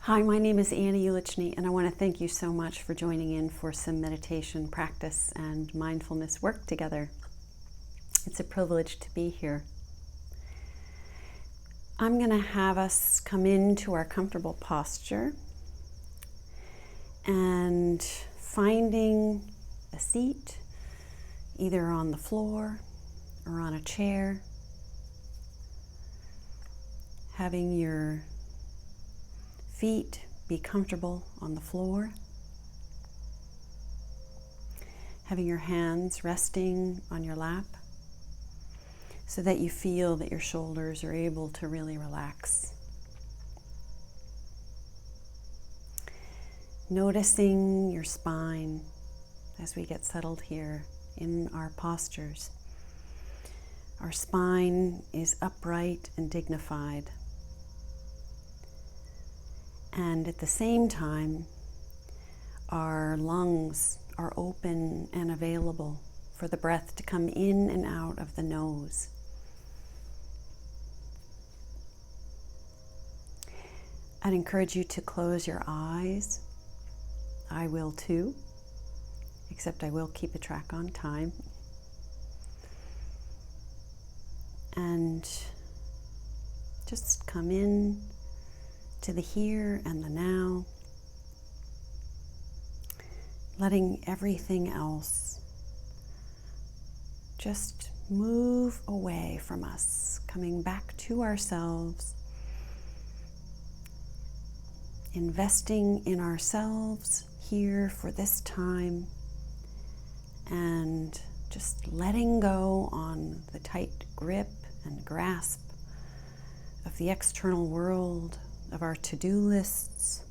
Hi, my name is Annie Ulichny, and I want to thank you so much for joining in for some meditation practice and mindfulness work together. It's a privilege to be here. I'm going to have us come into our comfortable posture and finding a seat, either on the floor or on a chair, having your feet be comfortable on the floor, having your hands resting on your lap so that you feel that your shoulders are able to really relax. Noticing your spine as we get settled here in our postures. Our spine is upright and dignified. And at the same time, our lungs are open and available for the breath to come in and out of the nose. I'd encourage you to close your eyes. I will too, except I will keep a track on time. And just come in to the here and the now, letting everything else just move away from us, coming back to ourselves, investing in ourselves here for this time, and just letting go on the tight grip and grasp of the external world, of our to-do lists,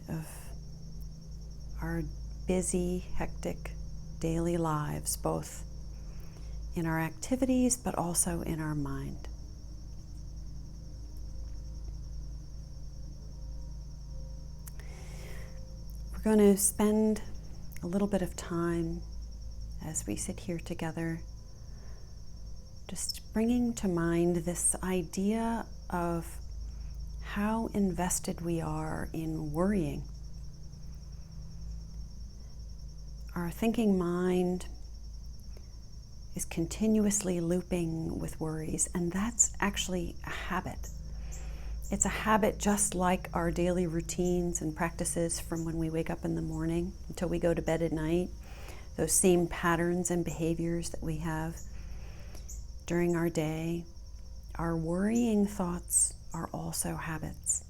of our busy, hectic daily lives, both in our activities but also in our mind. We're going to spend a little bit of time as we sit here together just bringing to mind this idea of how invested we are in worrying. Our thinking mind is continuously looping with worries, and that's actually a habit. It's a habit just like our daily routines and practices from when we wake up in the morning until we go to bed at night. Those same patterns and behaviors that we have during our day. Our worrying thoughts are also habits.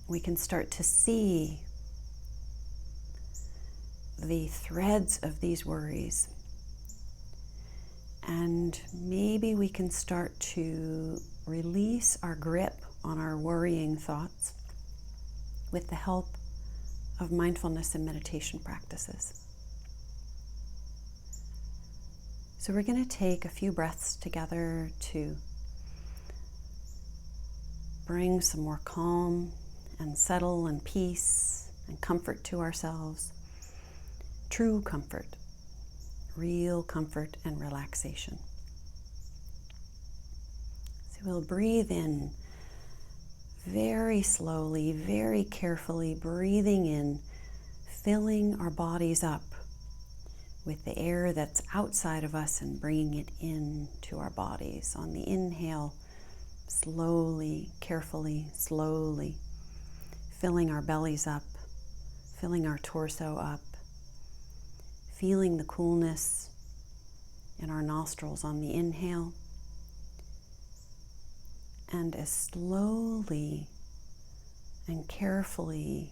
We can start to see the threads of these worries, and maybe we can start to release our grip on our worrying thoughts with the help of mindfulness and meditation practices. So we're going to take a few breaths together to bring some more calm and settle and peace and comfort to ourselves. True comfort, real comfort and relaxation. So we'll breathe in very slowly, very carefully, breathing in, filling our bodies up with the air that's outside of us and bringing it into our bodies. On the inhale, slowly, carefully, slowly, filling our bellies up, filling our torso up, feeling the coolness in our nostrils on the inhale, and as slowly and carefully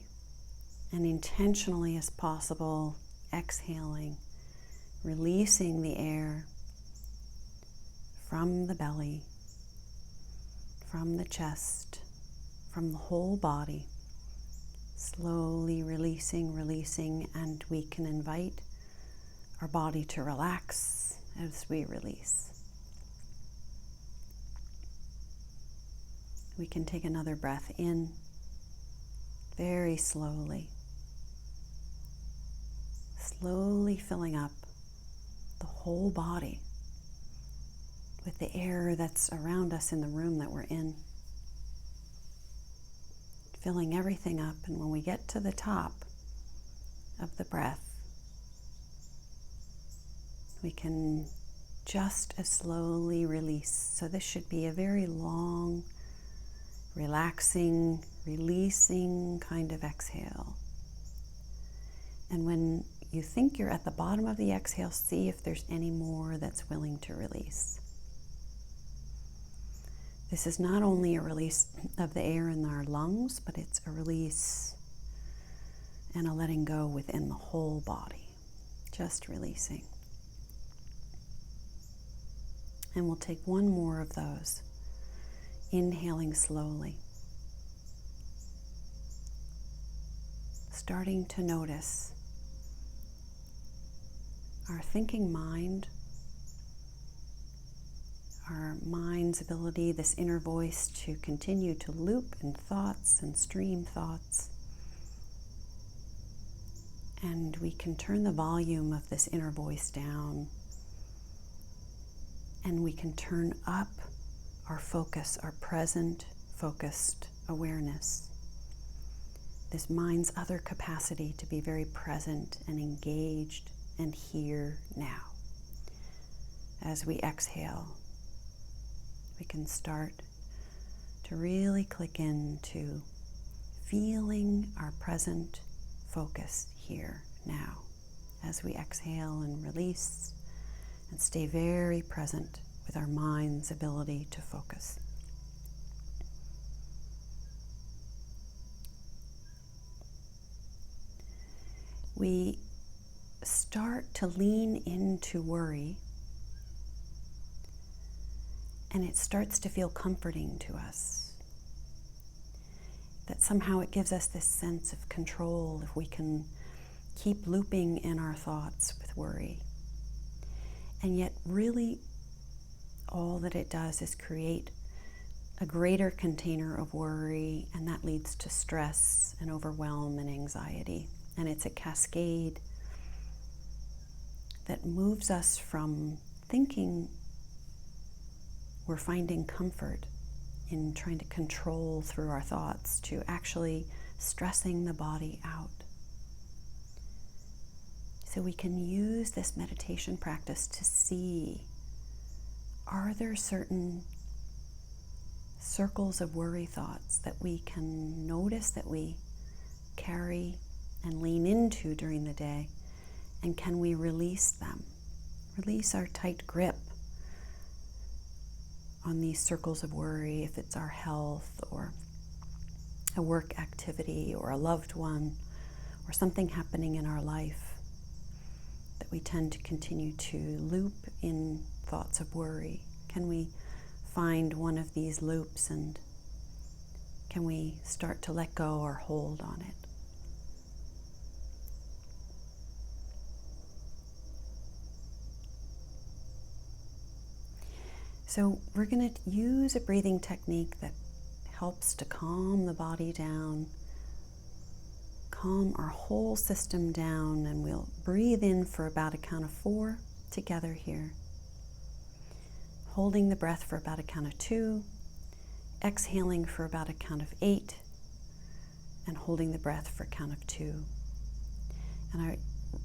and intentionally as possible, exhaling, releasing the air from the belly, from the chest, from the whole body, slowly releasing, and we can invite our body to relax as we release. We can take another breath in very slowly, slowly filling up the whole body with the air that's around us in the room that we're in. filling everything up. And when we get to the top of the breath, we can just as slowly release. So this should be a very long, relaxing, releasing kind of exhale. And when you think you're at the bottom of the exhale, see if there's any more that's willing to release. This is not only a release of the air in our lungs, but it's a release and a letting go within the whole body. Just releasing. And we'll take one more of those. Inhaling slowly. Starting to notice our thinking mind, our mind's ability, this inner voice to continue to loop in thoughts and stream thoughts. And we can turn the volume of this inner voice down, and we can turn up our focus, our present focused awareness. This mind's other capacity to be very present and engaged and here now. As we exhale, we can start to really click into feeling our present focus here now. As we exhale and release and stay very present with our mind's ability to focus. We start to lean into worry, and it starts to feel comforting to us. That somehow it gives us this sense of control if we can keep looping in our thoughts with worry. And yet really all that it does is create a greater container of worry, and that leads to stress and overwhelm and anxiety. And it's a cascade that moves us from thinking we're finding comfort in trying to control through our thoughts to actually stressing the body out. So we can use this meditation practice to see, are there certain circles of worry thoughts that we can notice that we carry and lean into during the day, and can we release them? Release our tight grip on these circles of worry, if it's our health or a work activity or a loved one or something happening in our life that we tend to continue to loop in thoughts of worry. Can we find one of these loops, and can we start to let go or hold on it? So we're going to use a breathing technique that helps to calm the body down, calm our whole system down, and we'll breathe in for about a count of 4 together here. Holding the breath for about a count of 2, exhaling for about a count of 8, and holding the breath for a count of 2. And I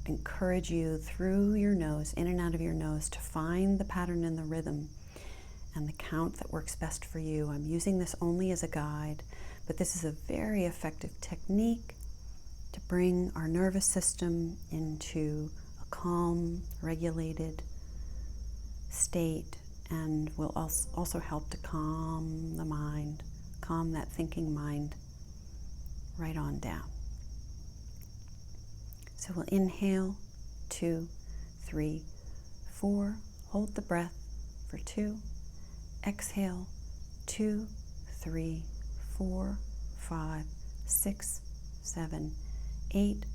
encourage you through your nose, in and out of your nose, to find the pattern and the rhythm and the count that works best for you. I'm using this only as a guide, but this is a very effective technique to bring our nervous system into a calm, regulated state, and will also help to calm the mind, calm that thinking mind right on down. So we'll inhale, 2, 3, 4, hold the breath for 2, exhale, 2, 3, 4, 5, 6, 7, 8,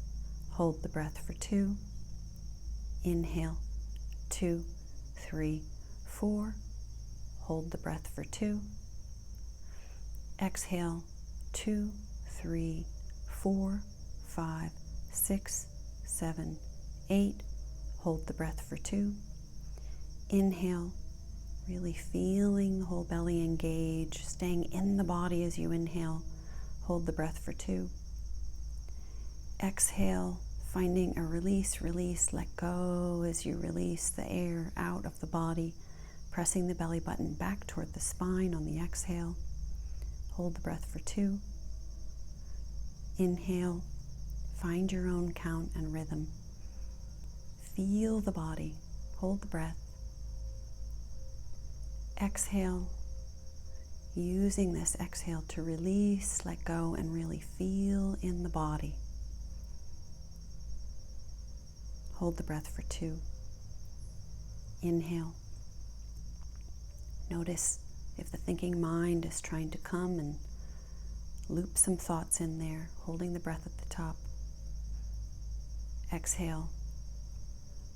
hold the breath for 2, inhale, 2, 3, 4, hold the breath for 2, exhale, 2, 3, 4, 5, 6, 7, 8, hold the breath for 2, inhale, really feeling the whole belly engage, staying in the body as you inhale, Hold the breath for 2. Exhale, finding a release, let go as you release the air out of the body, pressing the belly button back toward the spine on the exhale. Hold the breath for 2. Inhale, find your own count and rhythm. Feel the body, hold the breath. Exhale, using this exhale to release, let go, and really feel in the body. Hold the breath for 2. Inhale. Notice if the thinking mind is trying to come and loop some thoughts in there, holding the breath at the top. Exhale.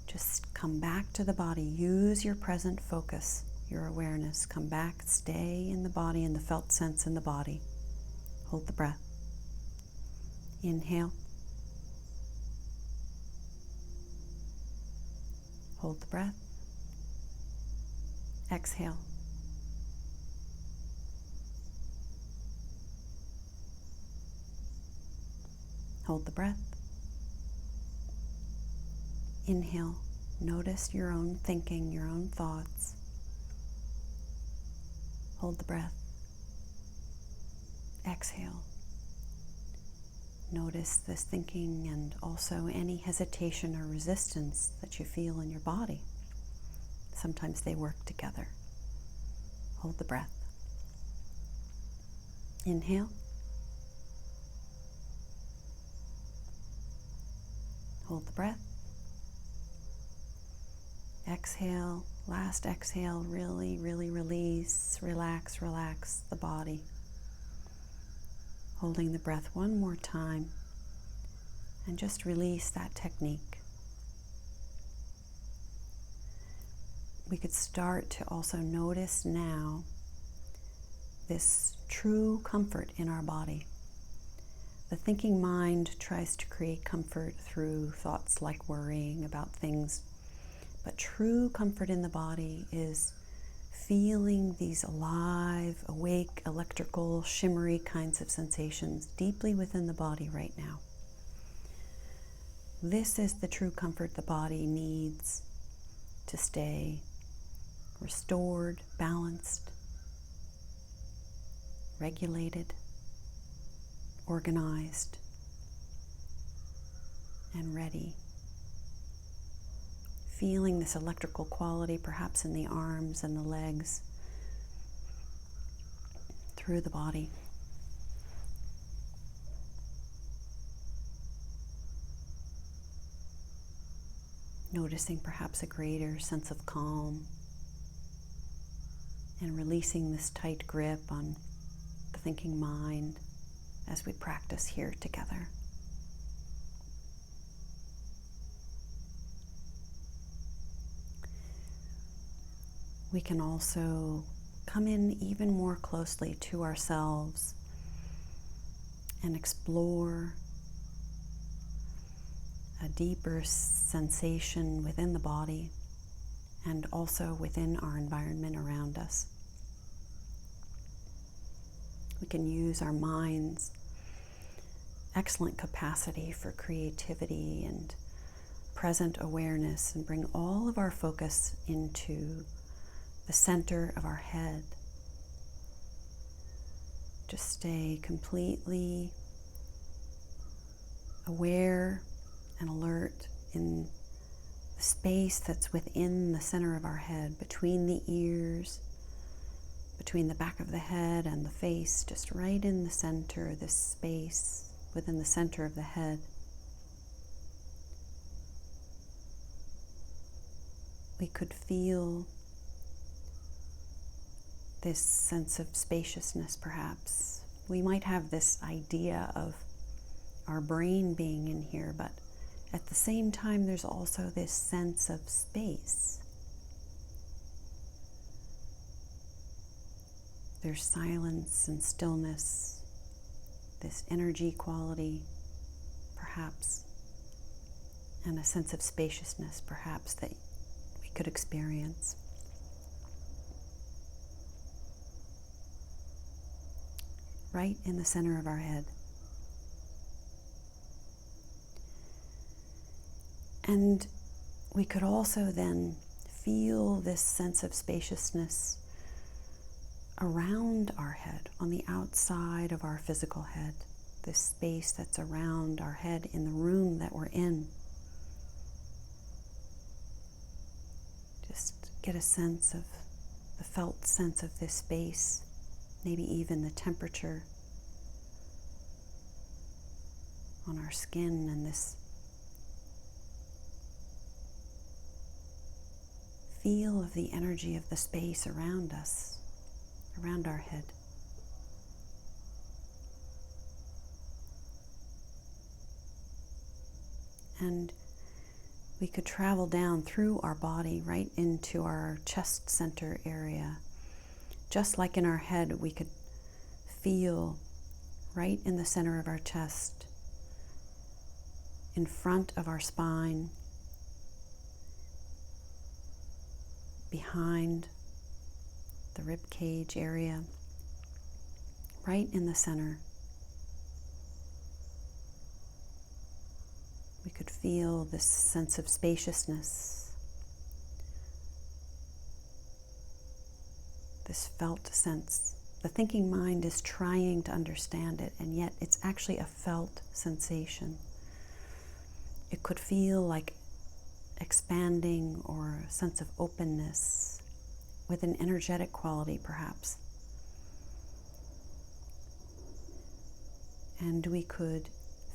Just come back to the body. Use your present focus, your awareness. Come back, stay in the body, in the felt sense in the body. Hold the breath. Inhale. Hold the breath. Exhale. Hold the breath. Inhale. Notice your own thinking, your own thoughts. Hold the breath. Exhale. Notice this thinking and also any hesitation or resistance that you feel in your body. Sometimes they work together. Hold the breath. Inhale. Hold the breath. Exhale. Last exhale. Really release. Relax the body. Holding the breath one more time. And just release that technique. We could start to also notice now this true comfort in our body. The thinking mind tries to create comfort through thoughts like worrying about things, but true comfort in the body is feeling these alive, awake, electrical, shimmery kinds of sensations deeply within the body right now. This is the true comfort the body needs to stay restored, balanced, regulated, organized, and ready. Feeling this electrical quality perhaps in the arms and the legs, through the body. Noticing perhaps a greater sense of calm and releasing this tight grip on the thinking mind as we practice here together. We can also come in even more closely to ourselves and explore a deeper sensation within the body and also within our environment around us. We can use our mind's excellent capacity for creativity and present awareness and bring all of our focus into the center of our head. Just stay completely aware and alert in the space that's within the center of our head, between the ears, between the back of the head and the face, just right in the center, this space within the center of the head. We could feel this sense of spaciousness, perhaps. We might have this idea of our brain being in here, but at the same time, there's also this sense of space. There's silence and stillness, this energy quality, perhaps, and a sense of spaciousness, perhaps, that we could experience. right in the center of our head. And we could also then feel this sense of spaciousness around our head, on the outside of our physical head, this space that's around our head in the room that we're in. Just get a sense of the felt sense of this space, maybe even the temperature on our skin and this feel of the energy of the space around us, around our head. And we could travel down through our body right into our chest center area. Just like in our head, we could feel right in the center of our chest, in front of our spine, behind the rib cage area, right in the center. We could feel this sense of spaciousness, this felt sense. The thinking mind is trying to understand it, and yet it's actually a felt sensation. It could feel like expanding or a sense of openness with an energetic quality, perhaps. And we could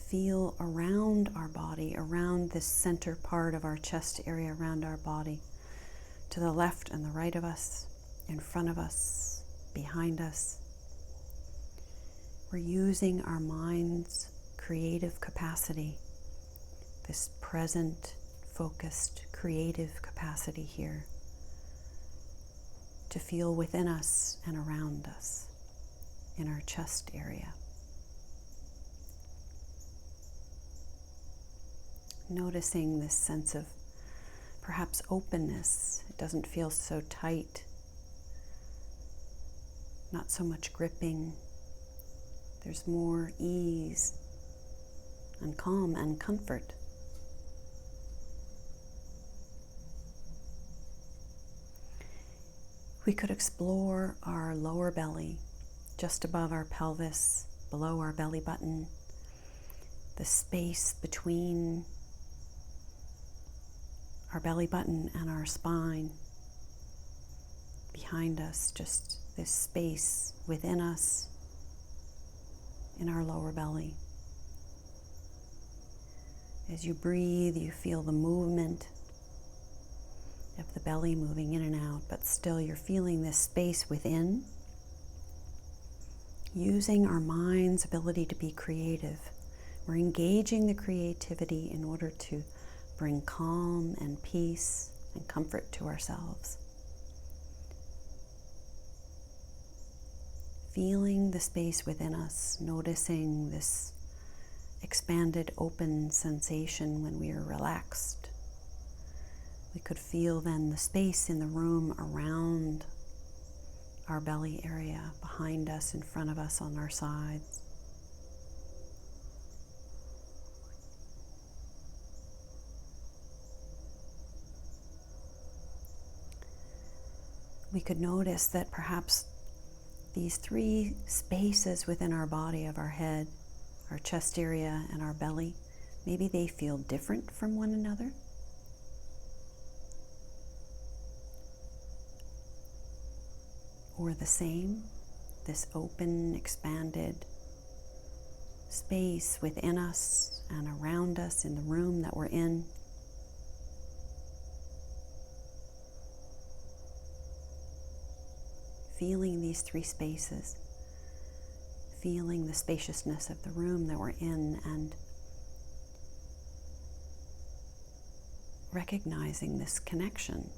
feel around our body, around this center part of our chest area, around our body, to the left and the right of us, in front of us, behind us. We're using our mind's creative capacity, this present, focused, creative capacity here, to feel within us and around us, in our chest area. Noticing this sense of perhaps openness. It doesn't feel so tight, not so much gripping. There's more ease and calm and comfort. We could explore our lower belly, just above our pelvis, below our belly button, the space between our belly button and our spine. Behind us, just this space within us, in our lower belly. As you breathe, you feel the movement of the belly moving in and out, but still you're feeling this space within. Using our mind's ability to be creative. We're engaging the creativity in order to bring calm and peace and comfort to ourselves. Feeling the space within us, noticing this expanded, open sensation when we are relaxed. We could feel then the space in the room around our belly area, behind us, in front of us, on our sides. We could notice that perhaps these three spaces within our body, of our head, our chest area, and our belly, maybe they feel different from one another. Or the same, this open, expanded space within us and around us in the room that we're in. Feeling these three spaces, feeling the spaciousness of the room that we're in, and recognizing this connection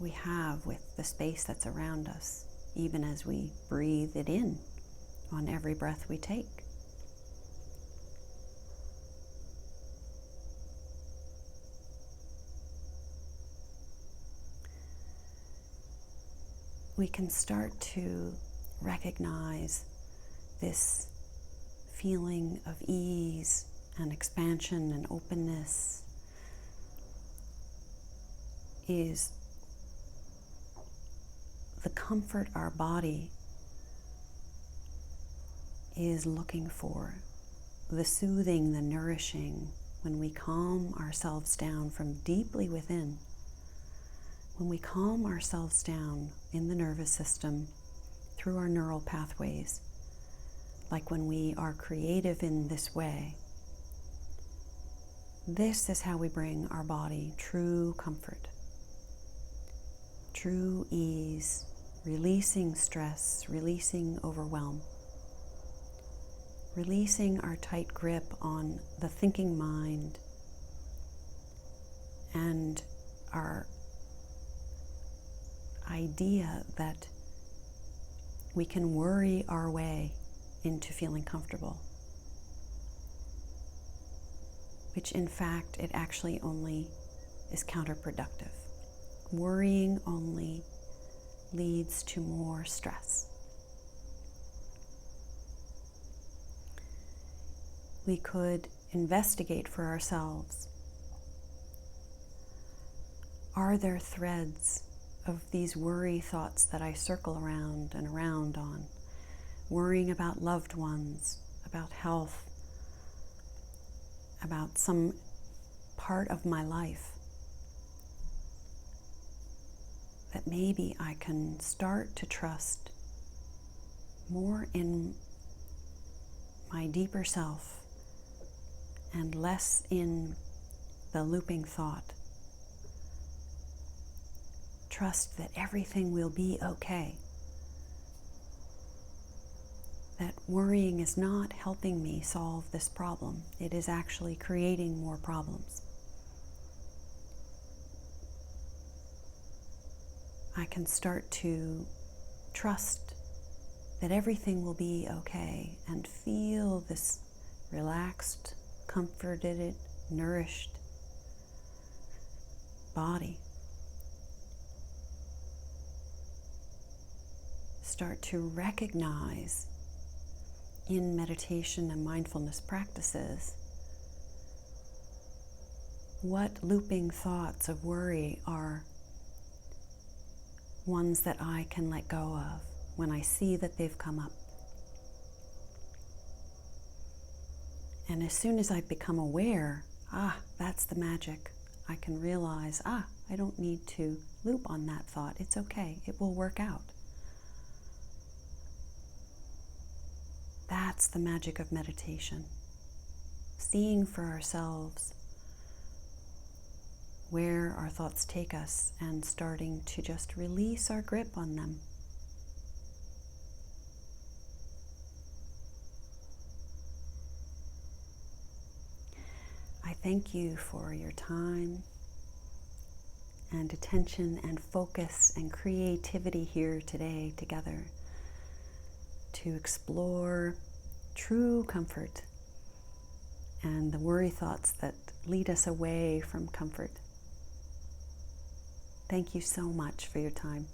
we have with the space that's around us, even as we breathe it in on every breath we take. We can start to recognize this feeling of ease and expansion and openness is the comfort our body is looking for, the soothing, the nourishing, when we calm ourselves down from deeply within, when we calm ourselves down in the nervous system through our neural pathways, like when we are creative in this way. This is how we bring our body true comfort, true ease, releasing stress, releasing overwhelm, releasing our tight grip on the thinking mind and our idea that we can worry our way into feeling comfortable, which in fact it actually only is counterproductive. Worrying only leads to more stress. We could investigate for ourselves. Are there threads of these worry thoughts that I circle around and around on? Worrying about loved ones, about health, about some part of my life, that maybe I can start to trust more in my deeper self and less in the looping thought. Trust that everything will be okay. That worrying is not helping me solve this problem. It is actually creating more problems. I can start to trust that everything will be okay and feel this relaxed, comforted, nourished body. Start to recognize in meditation and mindfulness practices what looping thoughts of worry are ones that I can let go of when I see that they've come up. And as soon as I become aware, that's the magic, I can realize, I don't need to loop on that thought. It's okay. It will work out. That's the magic of meditation. Seeing for ourselves where our thoughts take us and starting to just release our grip on them. I thank you for your time and attention and focus and creativity here today together to explore true comfort and the worry thoughts that lead us away from comfort. Thank you so much for your time.